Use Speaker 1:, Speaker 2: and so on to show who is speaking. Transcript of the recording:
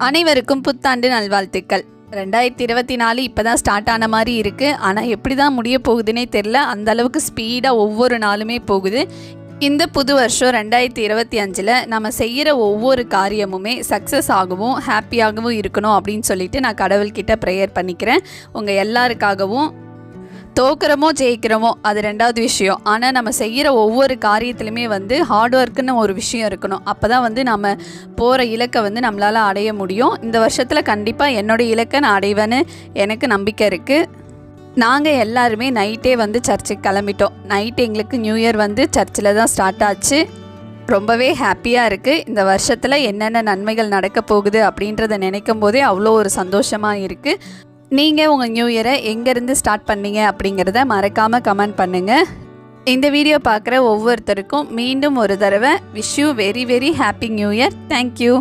Speaker 1: அனைவருக்கும் புத்தாண்டு நல்வாழ்த்துக்கள். 2024 இப்போ தான் ஸ்டார்ட் ஆன மாதிரி இருக்குது. ஆனால் எப்படி தான் முடிய போகுதுன்னே தெரில. அந்த அளவுக்கு ஸ்பீடாக ஒவ்வொரு நாளுமே போகுது. இந்த புது வருஷம் 2025 நம்ம செய்கிற ஒவ்வொரு காரியமுமே சக்ஸஸ் ஆகவும் ஹாப்பியாகவும் இருக்கணும் அப்படின்னு சொல்லிட்டு நான் கடவுள்கிட்ட ப்ரேயர் பண்ணிக்கிறேன். உங்கள் எல்லாருக்காகவும். தோக்குறமோ ஜெயிக்கிறோமோ அது ரெண்டாவது விஷயம். ஆனால் நம்ம செய்கிற ஒவ்வொரு காரியத்துலையுமே ஹார்ட் ஒர்க்குன்னு ஒரு விஷயம் இருக்கணும். அப்போ தான் நம்ம போகிற இலக்கை நம்மளால் அடைய முடியும். இந்த வருஷத்தில் கண்டிப்பாக என்னோடய இலக்கை நான் அடைவேன்னு எனக்கு நம்பிக்கை இருக்குது. நாங்கள் எல்லாருமே நைட்டே சர்ச்சுக்கு கிளம்பிட்டோம். நைட்டு எங்களுக்கு நியூ இயர் சர்ச்சில் தான் ஸ்டார்ட் ஆச்சு. ரொம்பவே ஹாப்பியாக இருக்குது. இந்த வருஷத்தில் என்னென்ன நன்மைகள் நடக்க போகுது அப்படின்றத நினைக்கும் போதே அவ்வளோ ஒரு சந்தோஷமாக இருக்குது. நீங்கள் உங்கள் நியூ இயரை எங்கேருந்து ஸ்டார்ட் பண்ணீங்க அப்படிங்கிறத மறக்காமல் கமெண்ட் பண்ணுங்கள். இந்த வீடியோ பார்க்குற ஒவ்வொருத்தருக்கும் மீண்டும் ஒரு தடவை wish you very very happy new year. Thank you.